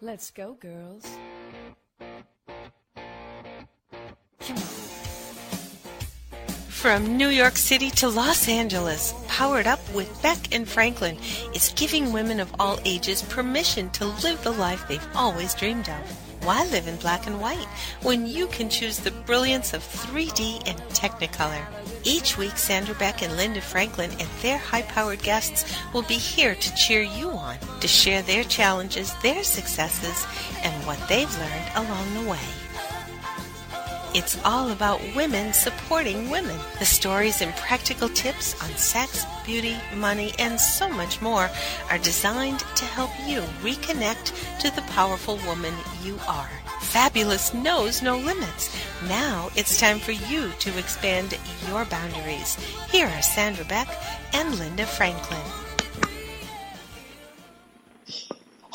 Let's go, girls. Come on. From New York City to Los Angeles, Powered Up with Beck and Franklin is giving women of all ages permission to live the life they've always dreamed of. Why live in black and white when you can choose the brilliance of 3D and Technicolor? Each week, Sandra, Beck, and Linda Franklin and their high-powered guests will be here to cheer you on, to share their challenges, their successes, and what they've learned along the way. It's all about women supporting women. The stories and practical tips on sex, beauty, money, and so much more are designed to help you reconnect to the powerful woman you are. Fabulous knows no limits. Now it's time for you to expand your boundaries. Here are Sandra Beck and Linda Franklin.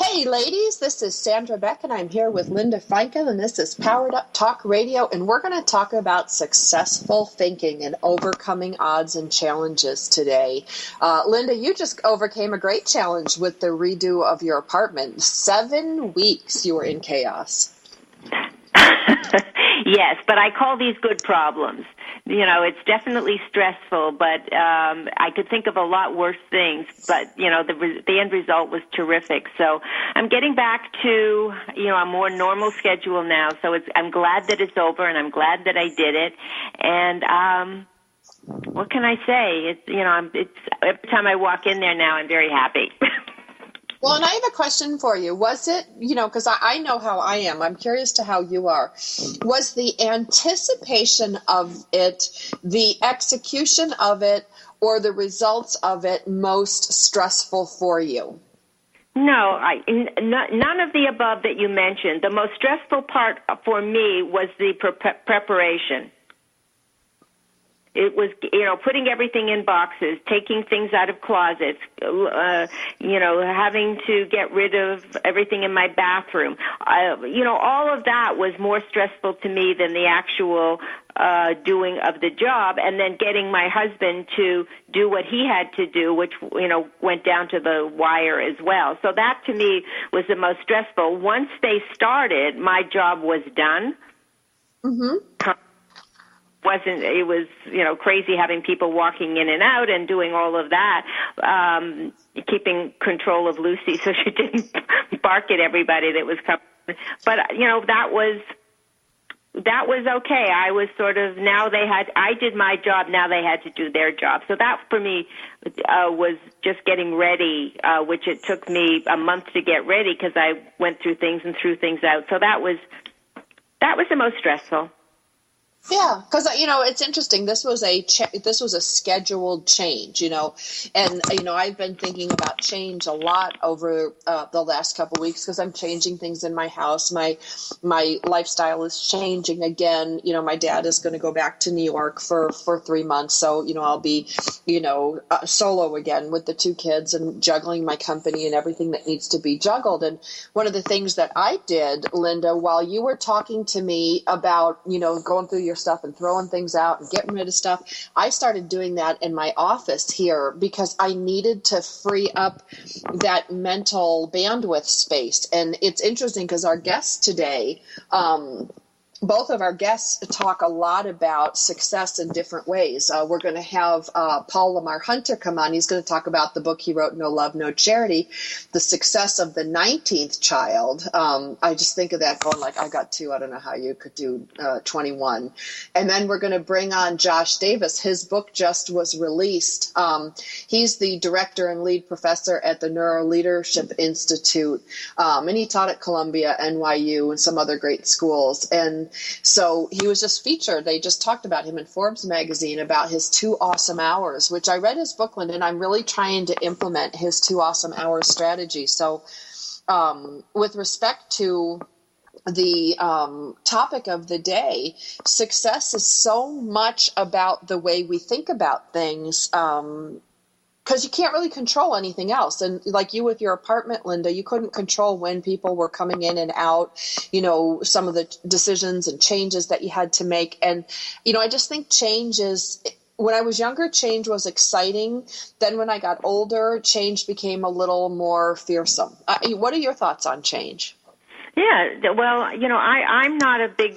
Hey ladies, this is Sandra Beck and I'm here with Linda Franklin and this is Powered Up Talk Radio and we're going to talk about successful thinking and overcoming odds and challenges today. Linda, you just overcame a great challenge with the redo of your apartment. 7 weeks you were in chaos. Yes, but I call these good problems. You know, it's definitely stressful, but I could think of a lot worse things. But, you know, the end result was terrific. So I'm getting back to, you know, a more normal schedule now. So I'm glad that it's over, and I'm glad that I did it. And what can I say? It's every time I walk in there now, I'm very happy. Well, and I have a question for you. Was it, you know, because I know how I am. I'm curious to how you are. Was the anticipation of it, the execution of it, or the results of it most stressful for you? No, none of the above that you mentioned. The most stressful part for me was the preparation. It was, you know, putting everything in boxes, taking things out of closets, you know, having to get rid of everything in my bathroom. You know, all of that was more stressful to me than the actual doing of the job, and then getting my husband to do what he had to do, which, you know, went down to the wire as well. So that to me was the most stressful. Once they started, my job was done. Mm-hmm. It was, you know, crazy having people walking in and out and doing all of that, keeping control of Lucy so she didn't bark at everybody that was coming. But, you know, that was okay. I was sort of, I did my job, now they had to do their job. So that for me was just getting ready, which it took me a month to get ready because I went through things and threw things out. So that was the most stressful. Yeah, because, you know, it's interesting. This was a scheduled change, you know, and, you know, I've been thinking about change a lot over the last couple of weeks because I'm changing things in my house. My lifestyle is changing again. You know, my dad is going to go back to New York for 3 months. So, you know, I'll be, you know, solo again with the 2 kids and juggling my company and everything that needs to be juggled. And one of the things that I did, Linda, while you were talking to me about, you know, going through your stuff and throwing things out and getting rid of stuff, I started doing that in my office here because I needed to free up that mental bandwidth space. And it's interesting because our guests today, both of our guests talk a lot about success in different ways. We're going to have Paul Lamar Hunter come on. He's going to talk about the book he wrote, No Love, No Charity, the success of the 19th child. I just think of that going like, I got 2. I don't know how you could do 21. And then we're going to bring on Josh Davis. His book just was released. He's the director and lead professor at the Neuro Leadership Institute. And he taught at Columbia, NYU, and some other great schools. And so he was just featured. They just talked about him in Forbes magazine about his 2 awesome hours, which I read his book, Linda, and I'm really trying to implement his 2 awesome hours strategy. So with respect to the topic of the day, success is so much about the way we think about things. Because you can't really control anything else. And like you with your apartment, Linda, you couldn't control when people were coming in and out, you know, some of the decisions and changes that you had to make. And, you know, I just think change is, when I was younger, change was exciting. Then when I got older, change became a little more fearsome. What are your thoughts on change? Yeah, well, I'm not a big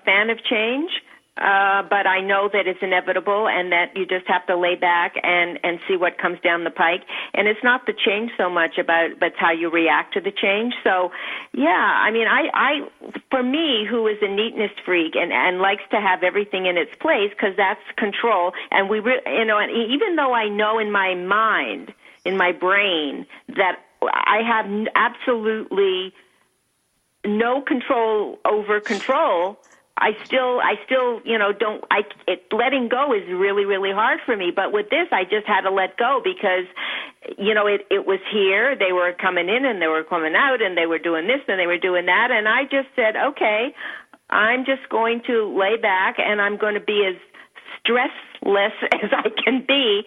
fan of change, but I know that it's inevitable and that you just have to lay back and see what comes down the pike. And it's not the change so much but it's how you react to the change. So, yeah, I mean, I for me, who is a neatness freak and likes to have everything in its place, because that's control, and and even though I know in my mind, in my brain, that I have absolutely no control over control, I still, letting go is really, really hard for me. But with this, I just had to let go because, it was here. They were coming in and they were coming out and they were doing this and they were doing that. And I just said, okay, I'm just going to lay back and I'm going to be as stressless as I can be,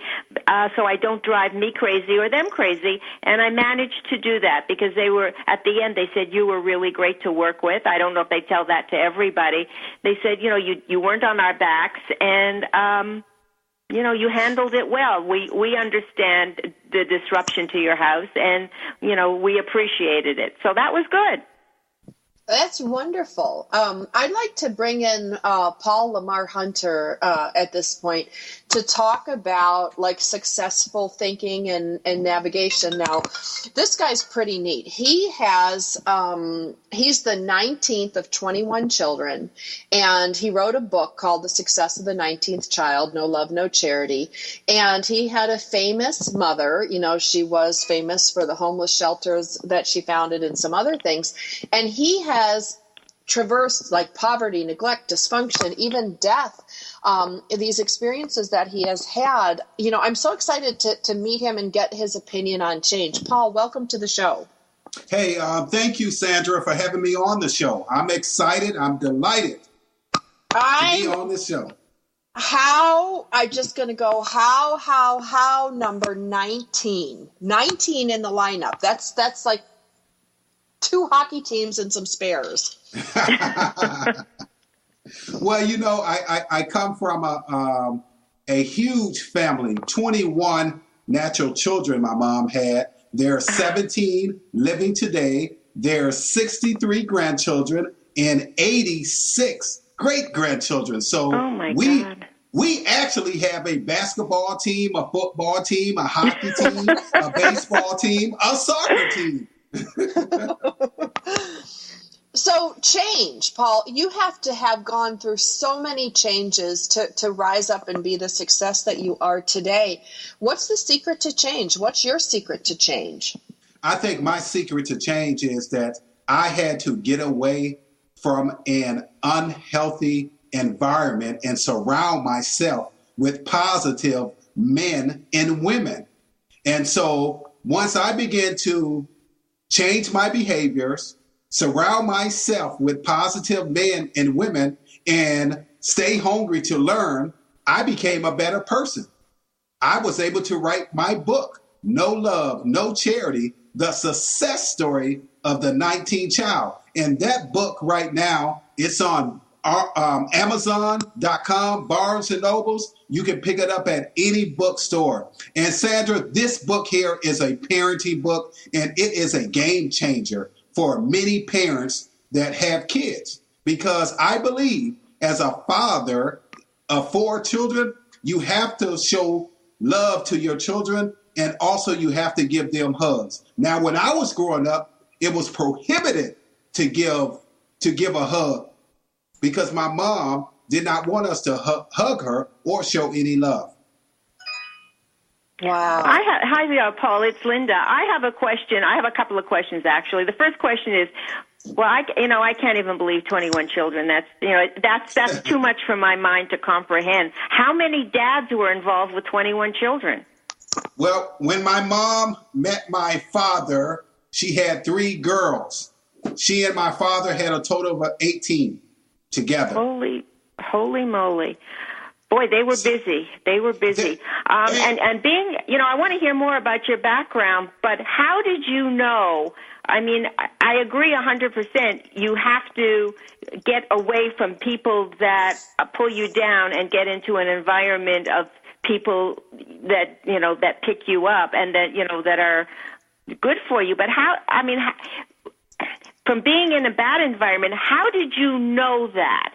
so I don't drive me crazy or them crazy. And I managed to do that because at the end, they said, you were really great to work with. I don't know if they tell that to everybody. They said, you weren't on our backs and, you handled it well. We understand the disruption to your house and, we appreciated it. So that was good. That's wonderful. I'd like to bring in Paul Lamar Hunter at this point to talk about like successful thinking and navigation. Now, this guy's pretty neat. He has he's the 19th of 21 children, and he wrote a book called The Success of the 19th Child, No Love, No Charity. And he had a famous mother. She was famous for the homeless shelters that she founded and some other things. And he has traversed like poverty, neglect, dysfunction, even death, these experiences that he has had. I'm so excited to meet him and get his opinion on change. Paul, welcome to the show. Hey, thank you, Sandra, for having me on the show. I'm excited. I'm delighted to be on this show. I'm just going to go how number 19 in the lineup. That's like 2 hockey teams and some spares. Well, I come from a huge family, 21 natural children my mom had. There are 17 living today. There are 63 grandchildren and 86 great-grandchildren. So we actually have a basketball team, a football team, a hockey team, a baseball team, a soccer team. So change, Paul, you have to have gone through so many changes to rise up and be the success that you are today. What's the secret to change? What's your secret to change? I think my secret to change is that I had to get away from an unhealthy environment and surround myself with positive men and women. And so once I began to change my behaviors, surround myself with positive men and women, and stay hungry to learn, I became a better person. I was able to write my book, No Love, No Charity, The Success Story of the 19th Child. And that book right now, it's on Amazon.com, Barnes and Nobles. You can pick it up at any bookstore. And Sandra, this book here is a parenting book, and it is a game changer for many parents that have kids. Because I believe as a father of 4 children, you have to show love to your children, and also you have to give them hugs. Now, when I was growing up, it was prohibited to give a hug because my mom did not want us to hug her or show any love. Wow. Hi, Paul. It's Linda. I have a question. I have a couple of questions, actually. The first question is, well, I can't even believe 21 children. That's too much for my mind to comprehend. How many dads were involved with 21 children? Well, when my mom met my father, she had 3 girls. She and my father had a total of 18 together. Holy moly. Boy, they were busy. They were busy. And being, I want to hear more about your background, but how did you know? I mean, I agree 100%. You have to get away from people that pull you down and get into an environment of people that, that pick you up and that, that are good for you. But from being in a bad environment, how did you know that?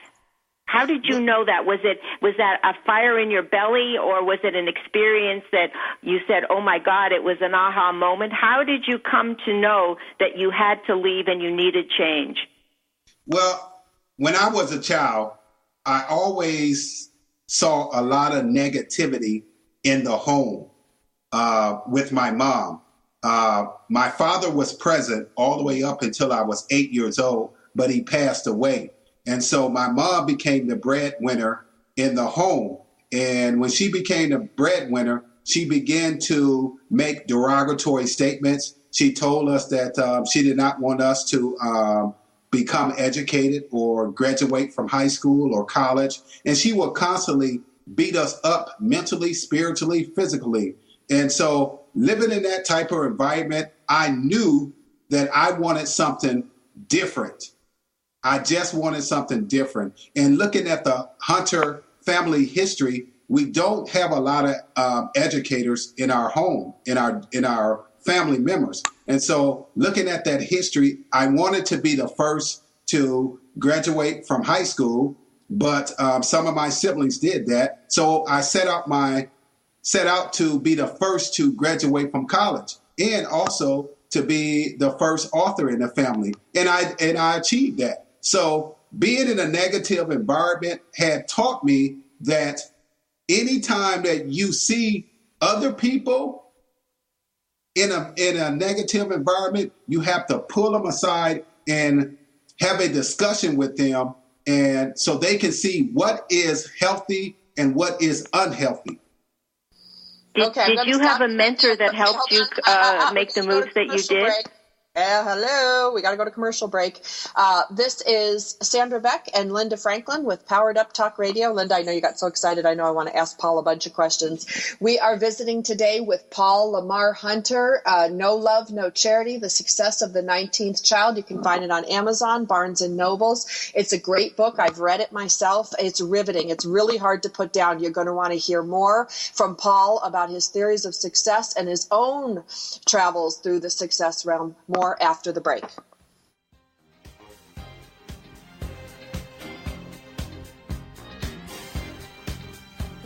How did you know that? Was that a fire in your belly, or was it an experience that you said, oh, my God, it was an aha moment? How did you come to know that you had to leave and you needed change? Well, when I was a child, I always saw a lot of negativity in the home with my mom. My father was present all the way up until I was 8 years old, but he passed away. And so my mom became the breadwinner in the home. And when she became the breadwinner, she began to make derogatory statements. She told us that she did not want us to become educated or graduate from high school or college. And she would constantly beat us up mentally, spiritually, physically. And so living in that type of environment, I knew that I wanted something different. I just wanted something different. And looking at the Hunter family history, we don't have a lot of educators in our home, in our family members. And so looking at that history, I wanted to be the first to graduate from high school, but some of my siblings did that. So I set out to be the first to graduate from college, and also to be the first author in the family. And I achieved that. So being in a negative environment had taught me that anytime that you see other people in a negative environment, you have to pull them aside and have a discussion with them, and so they can see what is healthy and what is unhealthy. Did you have a mentor that helped you make the moves that you did? Hello. We got to go to commercial break. This is Sandra Beck and Linda Franklin with Powered Up Talk Radio. Linda, I know you got so excited. I know I want to ask Paul a bunch of questions. We are visiting today with Paul Lamar Hunter, No Love, No Charity, The Success of the 19th Child. You can find it on Amazon, Barnes & Nobles. It's a great book. I've read it myself. It's riveting. It's really hard to put down. You're going to want to hear more from Paul about his theories of success and his own travels through the success realm. More after the break.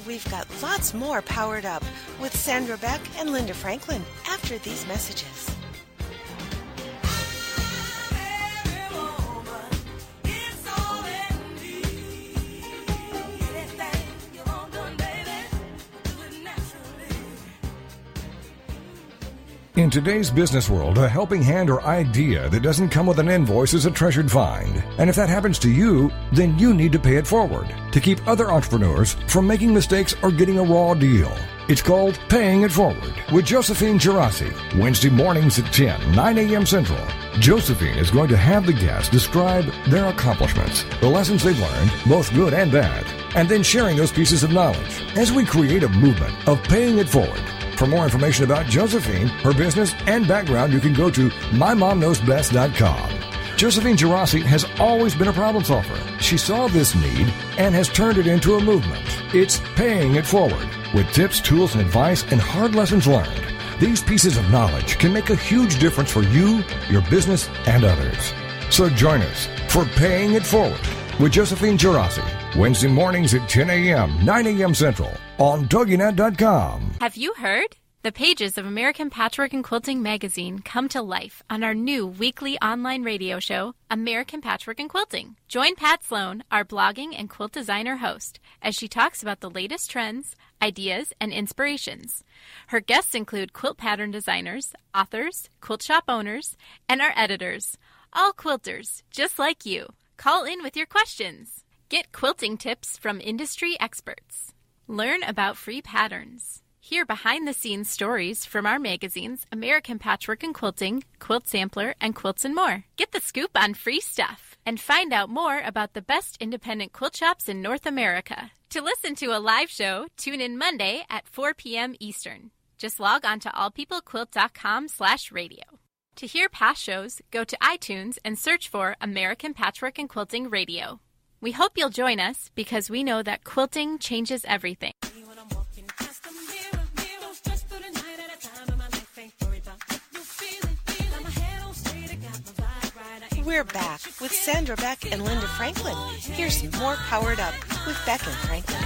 We've got lots more Powered Up with Sandra Beck and Linda Franklin after these messages. In today's business world, a helping hand or idea that doesn't come with an invoice is a treasured find. And if that happens to you, then you need to pay it forward to keep other entrepreneurs from making mistakes or getting a raw deal. It's called Paying It Forward with Josephine Girassi, Wednesday mornings at 10, 9 a.m. Central. Josephine is going to have the guests describe their accomplishments, the lessons they've learned, both good and bad, and then sharing those pieces of knowledge as we create a movement of paying it forward. For more information about Josephine, her business, and background, you can go to mymomknowsbest.com. Josephine Girassi has always been a problem solver. She saw this need and has turned it into a movement. It's Paying It Forward with tips, tools, and advice and hard lessons learned. These pieces of knowledge can make a huge difference for you, your business, and others. So join us for Paying It Forward with Josephine Girassi, Wednesday mornings at 10 a.m., 9 a.m. Central on TogiNet.com. Have you heard? The pages of American Patchwork and Quilting magazine come to life on our new weekly online radio show, American Patchwork and Quilting. Join Pat Sloan, our blogging and quilt designer host, as she talks about the latest trends, ideas, and inspirations. Her guests include quilt pattern designers, authors, quilt shop owners, and our editors, all quilters, just like you. Call in with your questions. Get quilting tips from industry experts. Learn about free patterns. Hear behind-the-scenes stories from our magazines, American Patchwork and Quilting, Quilt Sampler, and Quilts and More. Get the scoop on free stuff and find out more about the best independent quilt shops in North America. To listen to a live show, tune in Monday at 4 p.m. Eastern. Just log on to allpeoplequilt.com/radio. To hear past shows, go to iTunes and search for American Patchwork and Quilting Radio. We hope you'll join us because we know that quilting changes everything. We're back with Sandra Beck and Linda Franklin. Here's more Powered Up with Beck and Franklin.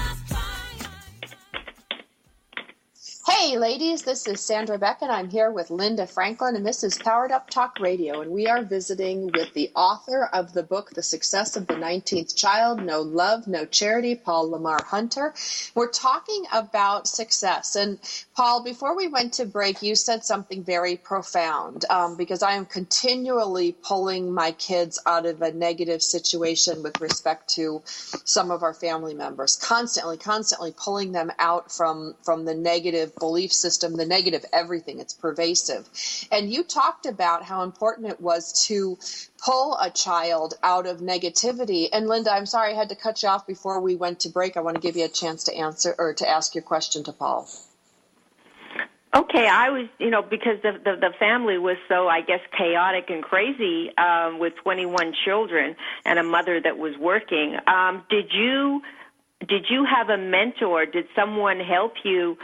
Hey ladies, this is Sandra Beck and I'm here with Linda Franklin and this is Powered Up Talk Radio, and we are visiting with the author of the book The Success of the 19th Child, No Love, No Charity, Paul Lamar Hunter. We're talking about success, and Paul, before we went to break, you said something very profound, because I am continually pulling my kids out of a negative situation with respect to some of our family members, constantly pulling them out from the negative belief system, the negative everything. It's pervasive. And you talked about how important it was to pull a child out of negativity. And Linda, I'm sorry I had to cut you off before we went to break. I want to give you a chance to answer or to ask your question to Paul. Okay, I was, because the family was so, I guess, chaotic and crazy with 21 children and a mother that was working. Did you have a mentor? Did someone help you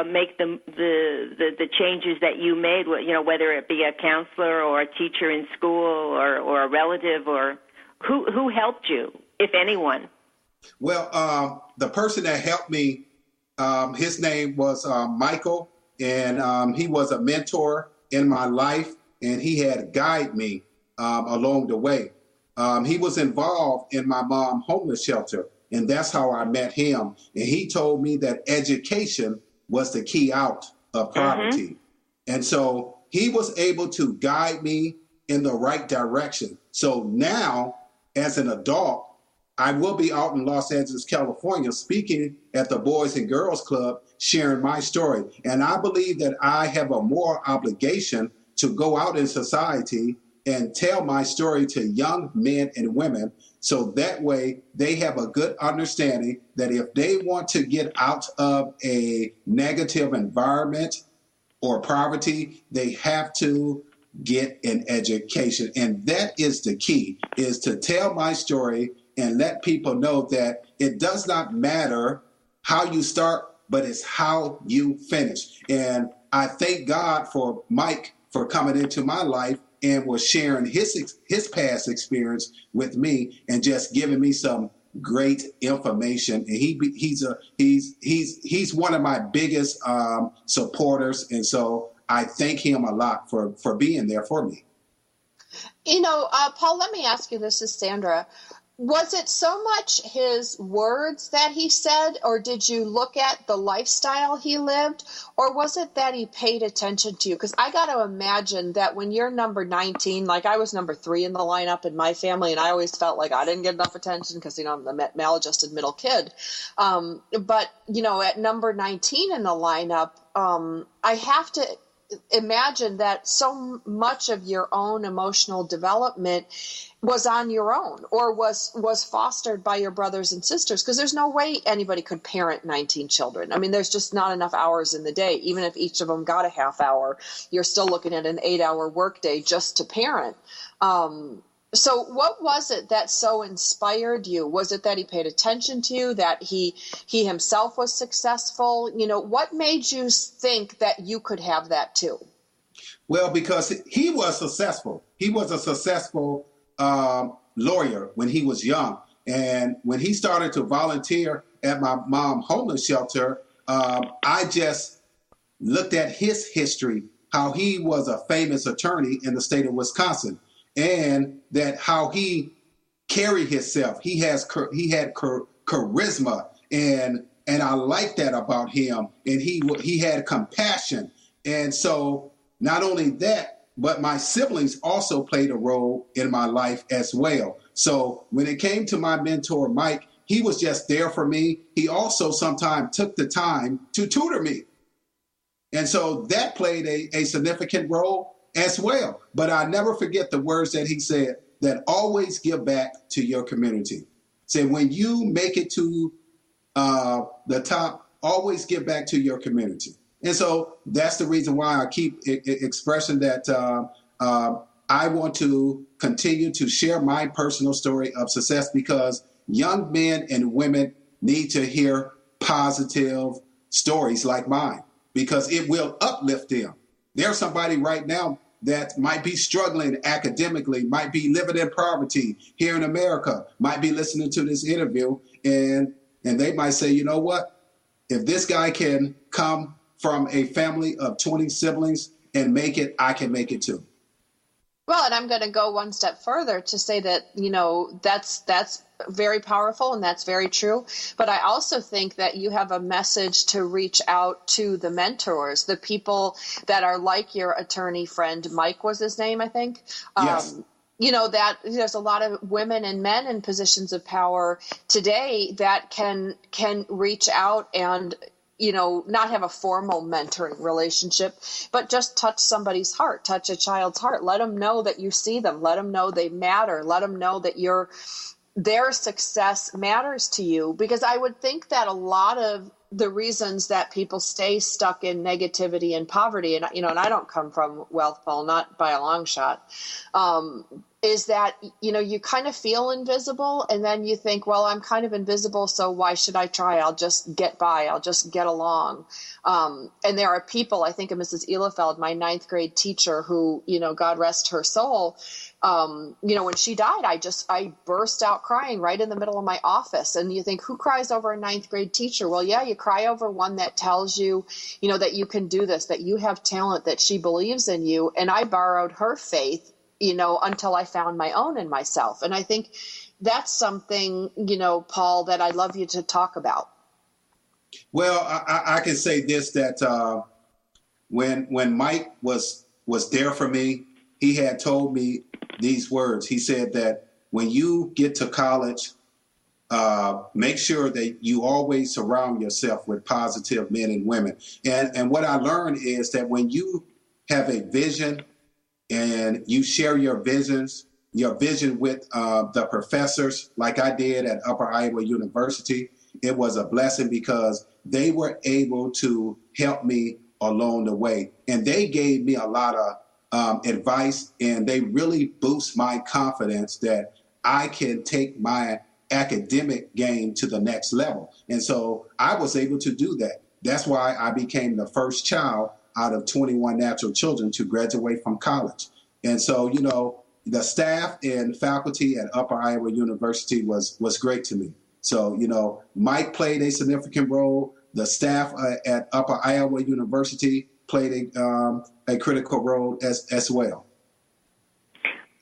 make the changes that you made? Whether it be a counselor or a teacher in school or a relative, or who helped you, if anyone? Well, the person that helped me, his name was Michael, and he was a mentor in my life, and he had guided me along the way. He was involved in my mom's homeless shelter. And that's how I met him. And he told me that education was the key out of poverty. Mm-hmm. And so he was able to guide me in the right direction. So now, as an adult, I will be out in Los Angeles, California, speaking at the Boys and Girls Club, sharing my story. And I believe that I have a moral obligation to go out in society and tell my story to young men and women, so that way they have a good understanding that if they want to get out of a negative environment or poverty, they have to get an education. And that is the key, is to tell my story and let people know that it does not matter how you start, but it's how you finish. And I thank God for Mike for coming into my life and was sharing his past experience with me and just giving me some great information. And he's one of my biggest supporters, and so I thank him a lot for being there for me. Paul, let me ask you this, is Sandra. Was it so much his words that he said, or did you look at the lifestyle he lived, or was it that he paid attention to you? Because I got to imagine that when you're number 19, like I was number 3 in the lineup in my family, and I always felt like I didn't get enough attention because, I'm the maladjusted middle kid. But at number 19 in the lineup, I have to imagine that so much of your own emotional development was on your own, or was fostered by your brothers and sisters, because there's no way anybody could parent 19 children. I mean, there's just not enough hours in the day. Even if each of them got a half hour, you're still looking at an 8-hour workday just to parent. So what was it that so inspired you? Was it that he paid attention to you, that he himself was successful? What made you think that you could have that too? Well, because he was successful. He was a successful lawyer when he was young. And when he started to volunteer at my mom's homeless shelter, I just looked at his history, how he was a famous attorney in the state of Wisconsin, and that how he carried himself. He had charisma, and I like that about him. And he had compassion. And so not only that, but my siblings also played a role in my life as well. So when it came to my mentor, Mike, he was just there for me. He also sometimes took the time to tutor me. And so that played a significant role as well. But I never forget the words that he said, that always give back to your community. Say, when you make it to the top, always give back to your community. And so that's the reason why I keep expressing that I want to continue to share my personal story of success, because young men and women need to hear positive stories like mine, because it will uplift them. There's somebody right now that might be struggling academically, might be living in poverty here in America, might be listening to this interview, and they might say, you know what? If this guy can come from a family of 20 siblings and make it, I can make it too. Well, and I'm going to go one step further to say that, that's very powerful and that's very true. But I also think that you have a message to reach out to the mentors, the people that are like your attorney friend. Mike was his name, I think. Yes. That there's a lot of women and men in positions of power today that can reach out and not have a formal mentoring relationship, but just touch somebody's heart, touch a child's heart. Let them know that you see them. Let them know they matter. Let them know that their success matters to you. Because I would think that a lot of the reasons that people stay stuck in negativity and poverty, and I don't come from wealth, Paul, not by a long shot, is that, you kind of feel invisible, and then you think, well, I'm kind of invisible, so why should I try? I'll just get by. I'll just get along. And there are people, I think of Mrs. Ehlefeld, my 9th grade teacher, who, God rest her soul. When she died, I burst out crying right in the middle of my office. And you think, who cries over a 9th grade teacher? Well, yeah, you cry over one that tells you, that you can do this, that you have talent, that she believes in you. And I borrowed her faith, until I found my own in myself. And I think that's something, Paul, that I'd love you to talk about. Well, I can say this, that when Mike was there for me, he had told me these words. He said that when you get to college, make sure that you always surround yourself with positive men and women. And what I learned is that when you have a vision and you share your vision with the professors, like I did at Upper Iowa University, it was a blessing because they were able to help me along the way. And they gave me a lot of advice, and they really boost my confidence that I can take my academic game to the next level. And so I was able to do that. That's why I became the first child out of 21 natural children to graduate from college. And so, the staff and faculty at Upper Iowa University was great to me. So, Mike played a significant role. The staff at Upper Iowa University played a critical role as well.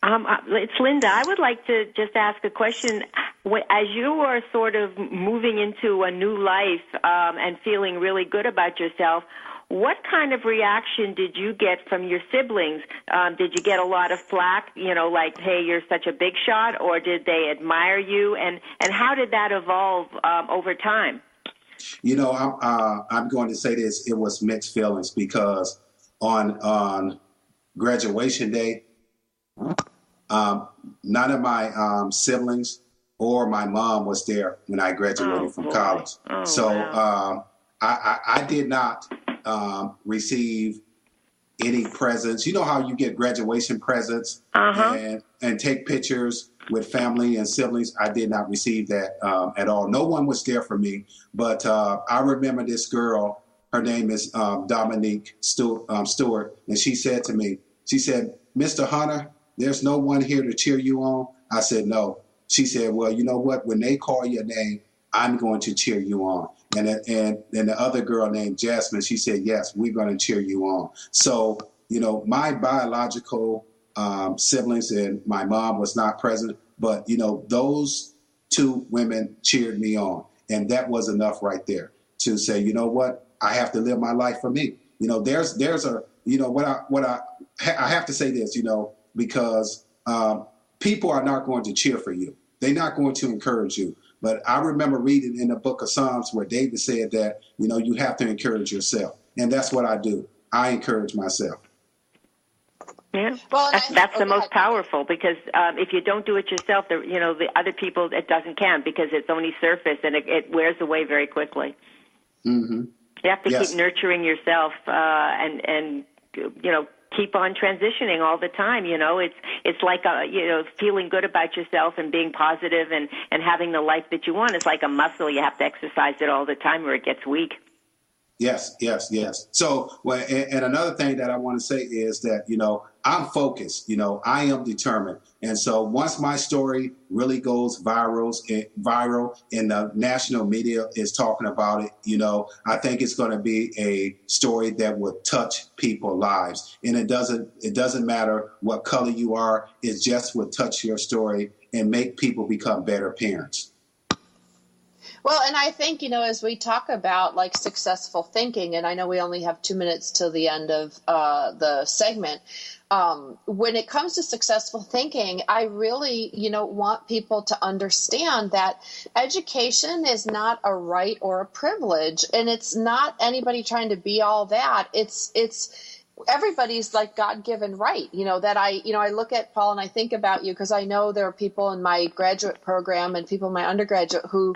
It's Linda. I would like to just ask a question. As you are sort of moving into a new life and feeling really good about yourself, what kind of reaction did you get from your siblings? Did you get a lot of flack, like, hey, you're such a big shot, or did they admire you? And how did that evolve over time? I'm going to say this. It was mixed feelings because on graduation day, none of my siblings or my mom was there when I graduated from college. Wow. I did not receive any presents. You know how you get graduation presents and take pictures with family and siblings? I did not receive that at all. No one was there for me. But I remember this girl, her name is Dominique Stewart, and she said to me, Mr. Hunter, there's no one here to cheer you on? I said, no. She said, well, you know what? When they call your name, I'm going to cheer you on. And the other girl named Jasmine, she said, yes, we're going to cheer you on. So, my biological siblings and my mom was not present, but, those two women cheered me on. And that was enough right there to say, you know what? I have to live my life for me. There's a, I have to say this, because people are not going to cheer for you. They're not going to encourage you. But I remember reading in the book of Psalms where David said that, you have to encourage yourself. And that's what I do. I encourage myself. Yeah, well, that's the most powerful, because if you don't do it yourself, the other people, it doesn't count because it's only surface and it wears away very quickly. Mm-hmm. You have to keep nurturing yourself and keep on transitioning all the time. It's like feeling good about yourself and being positive and having the life that you want. It's like a muscle. You have to exercise it all the time or it gets weak. Yes. So, and another thing that I want to say is that, I'm focused. I am determined. And so once my story really goes viral and the national media is talking about it, I think it's going to be a story that will touch people's lives. And it doesn't matter what color you are. It just will touch your story and make people become better parents. Well, and I think, as we talk about like successful thinking, and I know we only have 2 minutes till the end of the segment, when it comes to successful thinking, I really, want people to understand that education is not a right or a privilege, and it's not anybody trying to be all that. It's everybody's like God-given right, that I look at Paul and I think about you because I know there are people in my graduate program and people in my undergraduate who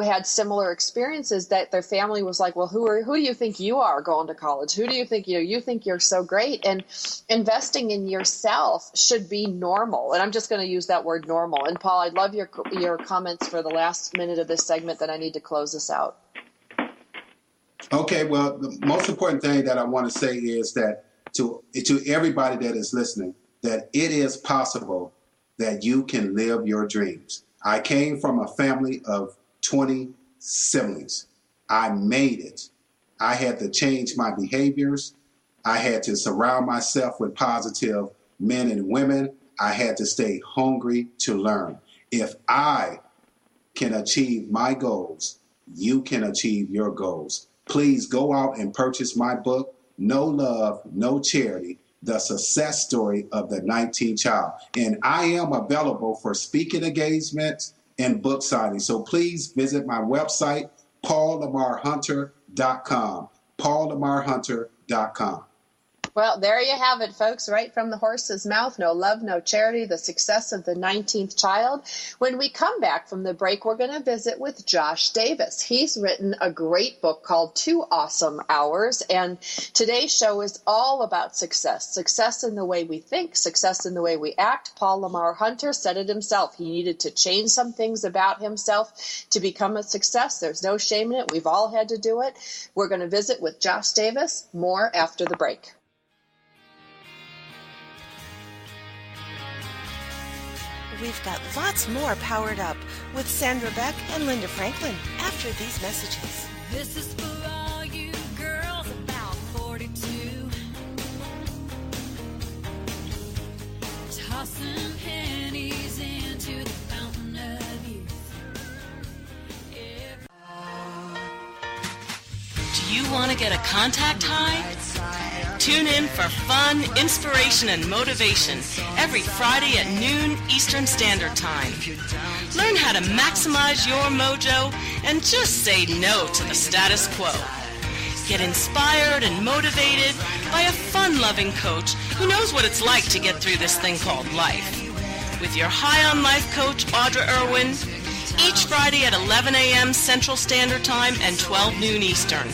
had similar experiences that their family was like, well, who do you think you are going to college? Who do you think you think you're so great? And investing in yourself should be normal. And I'm just going to use that word normal. And Paul, I'd love your comments for the last minute of this segment that I need to close this out. Okay, well, the most important thing that I want to say is that to everybody that is listening, that it is possible that you can live your dreams. I came from a family of 20 siblings. I made it. I had to change my behaviors. I had to surround myself with positive men and women. I had to stay hungry to learn. If I can achieve my goals, you can achieve your goals. Please go out and purchase my book, No Love, No Charity, The Success Story of the 19th Child. And I am available for speaking engagements and book signings. So please visit my website, paullamarhunter.com, paullamarhunter.com. Well, there you have it, folks, right from the horse's mouth. No love, no charity, the success of the 19th child. When we come back from the break, we're going to visit with Josh Davis. He's written a great book called 2 Awesome Hours, and today's show is all about success. Success in the way we think, success in the way we act. Paul Lamar Hunter said it himself. He needed to change some things about himself to become a success. There's no shame in it. We've all had to do it. We're going to visit with Josh Davis. More after the break. We've got lots more Powered Up with Sandra Beck and Linda Franklin after these messages. This is for all you girls about 42. Tossing pennies into the fountain of youth. Do you want to get a contact high? Tune in for fun, inspiration, and motivation every Friday at noon Eastern Standard Time. Learn how to maximize your mojo and just say no to the status quo. Get inspired and motivated by a fun-loving coach who knows what it's like to get through this thing called life. With your High on Life coach, Audra Irwin, each Friday at 11 a.m. Central Standard Time and 12 noon Eastern.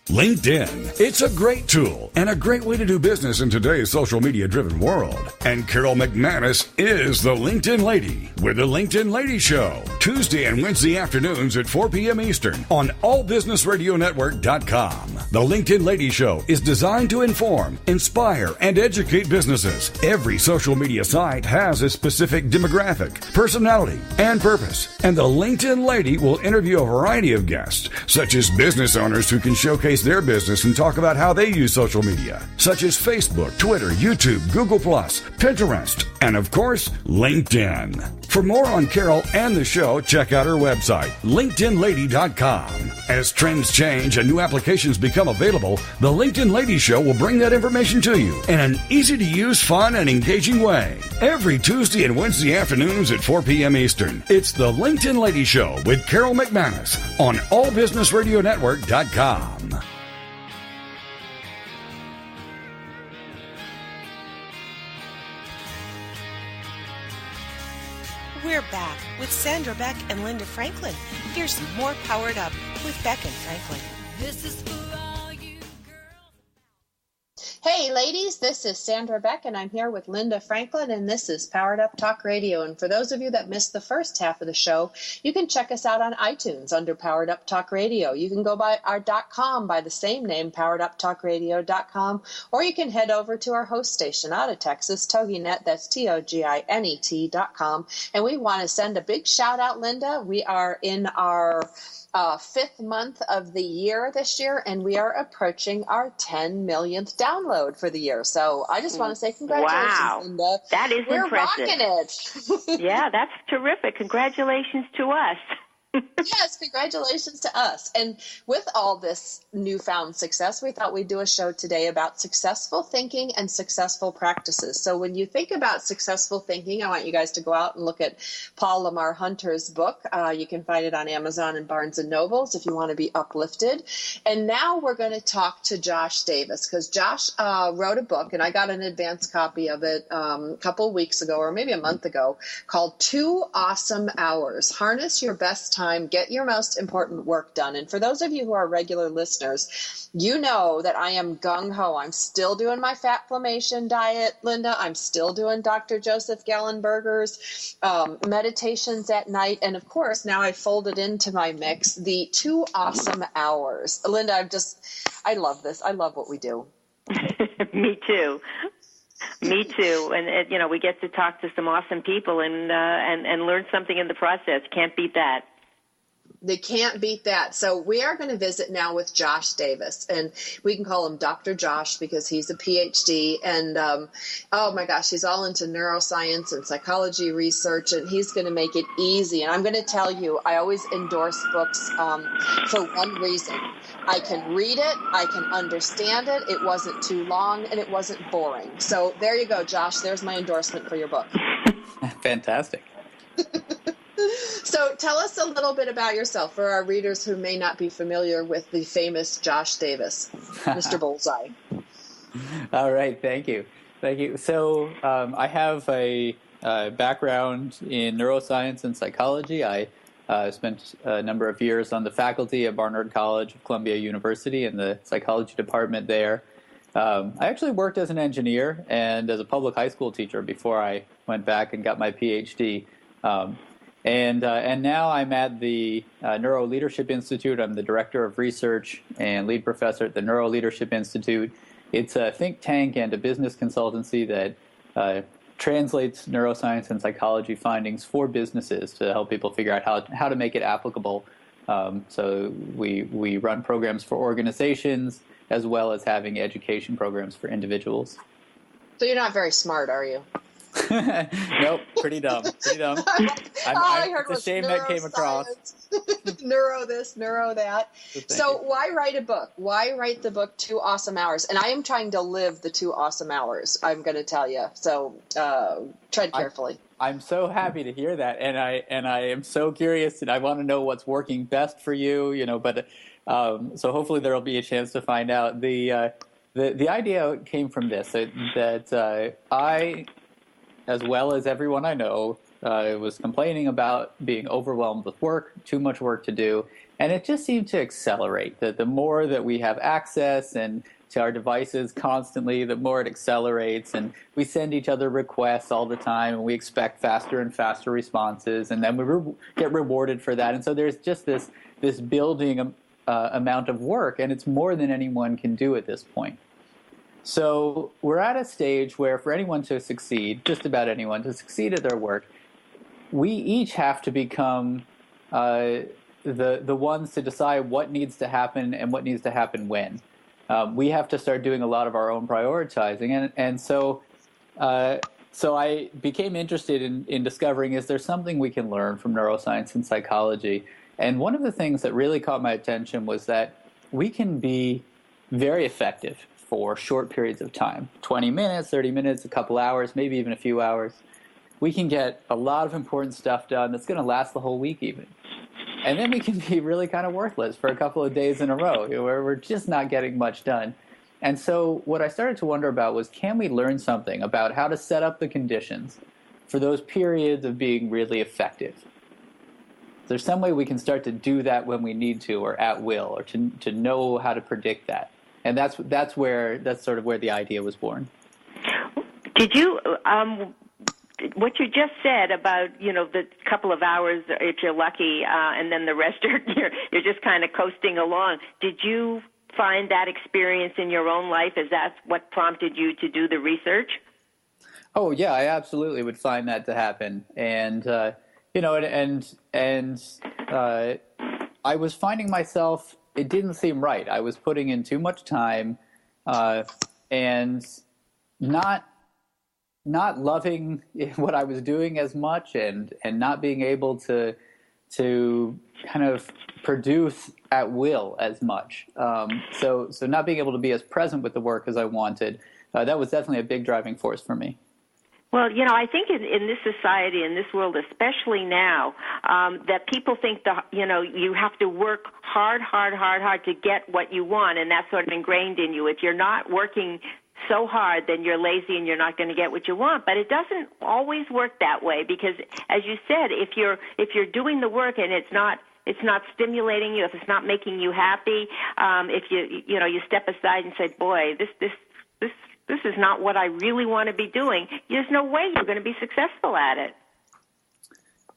LinkedIn. It's a great tool and a great way to do business in today's social media driven world. And Carol McManus is the LinkedIn Lady with the LinkedIn Lady Show. Tuesday and Wednesday afternoons at 4 p.m. Eastern on allbusinessradionetwork.com. The LinkedIn Lady Show is designed to inform, inspire, and educate businesses. Every social media site has a specific demographic, personality, and purpose. And the LinkedIn Lady will interview a variety of guests, such as business owners who can showcase their business and talk about how they use social media, such as Facebook, Twitter, YouTube, Google+, Pinterest, and of course, LinkedIn. For more on Carol and the show, check out her website, LinkedInLady.com. As trends change and new applications become available, the LinkedIn Lady Show will bring that information to you in an easy-to-use, fun, and engaging way. Every Tuesday and Wednesday afternoons at 4 p.m. Eastern, it's the LinkedIn Lady Show with Carol McManus on allbusinessradionetwork.com. We're back with Sandra Beck and Linda Franklin. Here's some more Powered Up with Beck and Franklin. This is for all you girls. Hey, ladies, this is Sandra Beck, and I'm here with Linda Franklin, and this is Powered Up Talk Radio. And for those of you that missed the first half of the show, you can check us out on iTunes under Powered Up Talk Radio. You can go by our .com by the same name, powereduptalkradio.com, or you can head over to our host station out of Texas, TogiNet, that's TOGINET.com. And we want to send a big shout out, Linda. We are in our fifth month of the year this year, and we are approaching our 10 millionth download for the year. So I just want to say congratulations, Wow. Linda. That is We're impressive. rocking it. Yeah, that's terrific. Congratulations to us. Yes, congratulations to us. And with all this newfound success, we thought we'd do a show today about successful thinking and successful practices. So when you think about successful thinking, I want you guys to go out and look at Paul Lamar Hunter's book. You can find it on Amazon and Barnes & Nobles if you want to be uplifted. And now we're going to talk to Josh Davis, because Josh wrote a book, and I got an advance copy of it a couple of weeks ago, or maybe a month ago, called 2 Awesome Hours. Harness your best time. Get your most important work done. And for those of you who are regular listeners, you know that I am gung-ho. I'm still doing my Fatflammation diet, Linda. I'm still doing Dr. Joseph Gallenberger's meditations at night. And of course, now I've folded into my mix the 2 Awesome Hours. Linda, I love this. I love what we do. Me too. Me too. And you know, we get to talk to some awesome people and learn something in the process. Can't beat that. They can't beat that. So we are going to visit now with Josh Davis, and we can call him Dr. Josh because he's a PhD. And oh my gosh, he's all into neuroscience and psychology research, and he's going to make it easy. And I'm going to tell you, I always endorse books for one reason. I can read it, I can understand it, it wasn't too long, and it wasn't boring. So there you go, Josh. There's my endorsement for your book. Fantastic. So tell us a little bit about yourself for our readers who may not be familiar with the famous Josh Davis, Mr. Bullseye. All right, thank you. Thank you. So I have a background in neuroscience and psychology. I spent a number of years on the faculty at Barnard College of Columbia University in the psychology department there. I actually worked as an engineer and as a public high school teacher before I went back and got my PhD. And now I'm at the Neuro Leadership Institute. I'm the director of research and lead professor at the Neuro Leadership Institute. It's a think tank and a business consultancy that translates neuroscience and psychology findings for businesses to help people figure out how to make it applicable. So we run programs for organizations as well as having education programs for individuals. So you're not very smart, are you? Nope, pretty dumb. It's a shame that came across. Neuro this, neuro that. So why write a book? Why write the book 2 Awesome Hours? And I am trying to live the 2 awesome hours, I'm going to tell you. So tread carefully. I'm so happy to hear that, and I am so curious, and I want to know what's working best for you. You know, but so hopefully there will be a chance to find out. The idea came from this that I, as well as everyone I know, was complaining about being overwhelmed with work, too much work to do, and it just seemed to accelerate. That the more that we have access and to our devices constantly, the more it accelerates, and we send each other requests all the time, and we expect faster and faster responses, and then we get rewarded for that. And so there's just this building amount of work, and it's more than anyone can do at this point. So we're at a stage where for anyone to succeed, just about anyone, to succeed at their work, we each have to become the ones to decide what needs to happen and what needs to happen when. We have to start doing a lot of our own prioritizing. And so I became interested in discovering, is there something we can learn from neuroscience and psychology? And one of the things that really caught my attention was that we can be very effective for short periods of time, 20 minutes, 30 minutes, a couple hours, maybe even a few hours. We can get a lot of important stuff done that's going to last the whole week even. And then we can be really kind of worthless for a couple of days in a row, where we're just not getting much done. And so what I started to wonder about was, can we learn something about how to set up the conditions for those periods of being really effective? Is there some way we can start to do that when we need to, or at will, or to know how to predict that? And that's sort of where the idea was born. Did you what you just said about, the couple of hours if you're lucky, and then the rest you're just kind of coasting along. Did you find that experience in your own life? Is that what prompted you to do the research? Oh yeah, I absolutely would find that to happen, and I was finding myself. It didn't seem right. I was putting in too much time, and not loving what I was doing as much, and not being able to kind of produce at will as much. So not being able to be as present with the work as I wanted. That was definitely a big driving force for me. Well, I think in this society, in this world, especially now, that people think you have to work hard to get what you want, and that's sort of ingrained in you. If you're not working so hard, then you're lazy and you're not going to get what you want. But it doesn't always work that way, because, as you said, if you're doing the work and it's not stimulating you, if it's not making you happy, if you step aside and say, "Boy, this is not what I really want to be doing," there's no way you're going to be successful at it.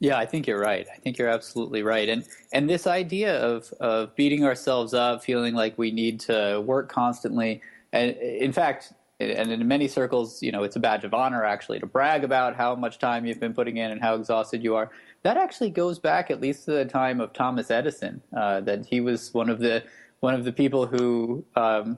Yeah, I think you're right. I think you're absolutely right. And this idea of beating ourselves up, feeling like we need to work constantly, and in fact, and in many circles, it's a badge of honor actually to brag about how much time you've been putting in and how exhausted you are. That actually goes back at least to the time of Thomas Edison, that he was one of the people who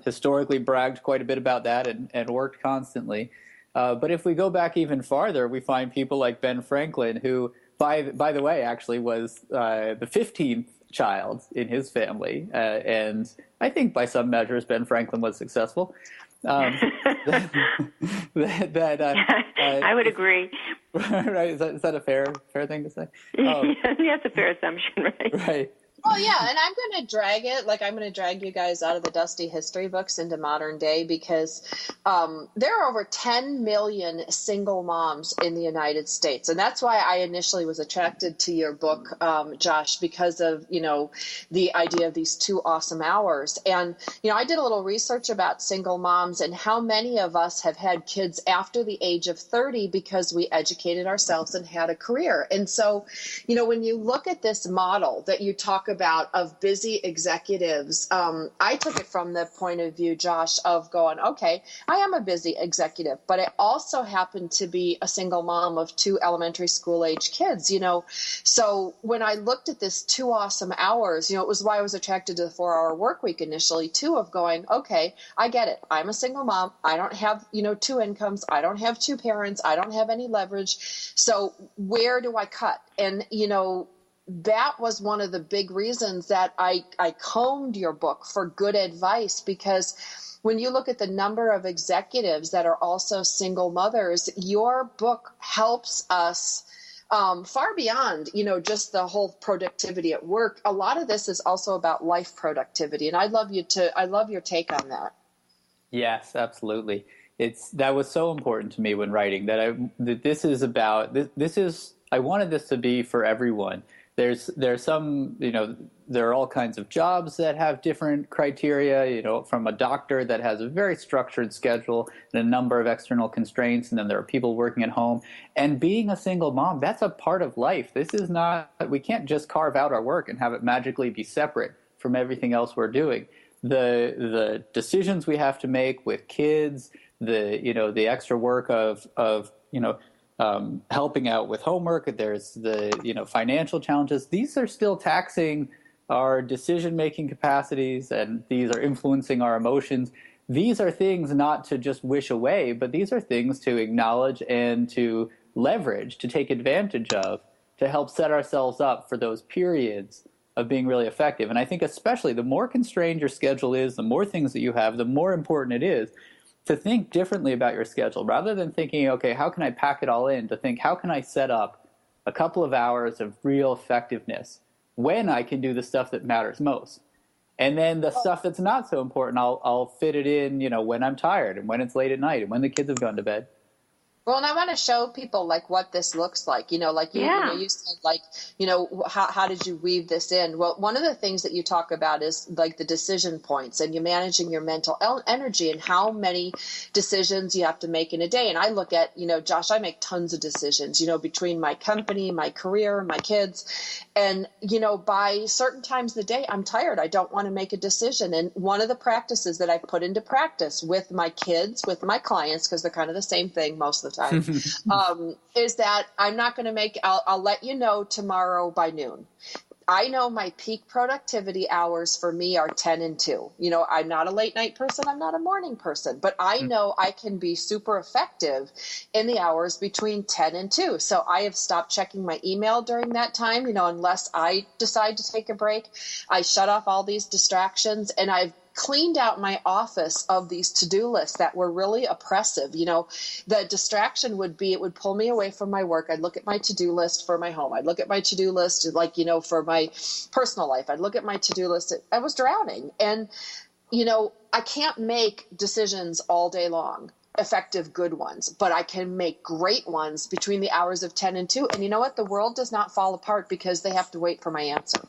historically bragged quite a bit about that and worked constantly. But if we go back even farther, we find people like Ben Franklin, who, by the way, actually was the 15th child in his family. And I think by some measures, Ben Franklin was successful. I would agree. Right? Is that a fair thing to say? That's a fair assumption, right? Right. Well, yeah, and I'm going to drag it, I'm going to drag you guys out of the dusty history books into modern day, because there are over 10 million single moms in the United States. And that's why I initially was attracted to your book, Josh, because of, the idea of these 2 awesome hours. And, I did a little research about single moms and how many of us have had kids after the age of 30 because we educated ourselves and had a career. And so, when you look at this model that you talk about of busy executives, I took it from the point of view, Josh, of going, okay, I am a busy executive, but I also happen to be a single mom of 2 elementary school age kids, So when I looked at this 2 awesome hours, it was why I was attracted to the 4-hour work week initially too, of going, okay, I get it. I'm a single mom. I don't have, 2 incomes. I don't have 2 parents. I don't have any leverage. So where do I cut? And, that was one of the big reasons that I combed your book for good advice, because when you look at the number of executives that are also single mothers, your book helps us far beyond, just the whole productivity at work. A lot of this is also about life productivity. And I love your take on that. Yes, absolutely. That was so important to me when writing that I wanted this to be for everyone. There's some, there are all kinds of jobs that have different criteria, from a doctor that has a very structured schedule and a number of external constraints. And then there are people working at home, and being a single mom, that's a part of life. This is not, we can't just carve out our work and have it magically be separate from everything else we're doing. The decisions we have to make with kids, the extra work of helping out with homework, there's the financial challenges. These are still taxing our decision-making capacities, and these are influencing our emotions. These are things not to just wish away, but these are things to acknowledge and to leverage, to take advantage of, to help set ourselves up for those periods of being really effective. And I think especially the more constrained your schedule is, the more things that you have, the more important it is to think differently about your schedule, rather than thinking, okay, how can I pack it all in, to think, how can I set up a couple of hours of real effectiveness when I can do the stuff that matters most. And then the stuff that's not so important, I'll fit it in, when I'm tired and when it's late at night and when the kids have gone to bed. Well, and I want to show people like what this looks like, like you said, like, how did you weave this in? Well, one of the things that you talk about is like the decision points, and you're managing your mental energy and how many decisions you have to make in a day. And I look at, Josh, I make tons of decisions, between my company, my career, my kids. And, by certain times of the day, I'm tired. I don't want to make a decision. And one of the practices that I put into practice with my kids, with my clients, because they're kind of the same thing most of the time, is that I'm not going to I'll let you know tomorrow by noon. I know my peak productivity hours for me are 10 and 2. I'm not a late night person. I'm not a morning person, but I know I can be super effective in the hours between 10 and 2. So I have stopped checking my email during that time, unless I decide to take a break. I shut off all these distractions, and I've cleaned out my office of these to-do lists that were really oppressive. The distraction would be, it would pull me away from my work. I'd look at my to-do list for my home. I'd look at my to-do list, for my personal life. I'd look at my to-do list. I was drowning. And, I can't make decisions all day long, effective, good ones, but I can make great ones between the hours of 10 and 2. And you know what? The world does not fall apart because they have to wait for my answer.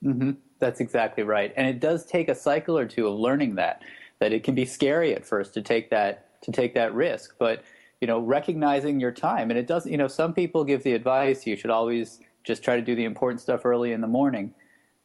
Mm-hmm. That's exactly right. And it does take a cycle or two of learning that it can be scary at first to take that risk. But, recognizing your time, and it does, some people give the advice, you should always just try to do the important stuff early in the morning.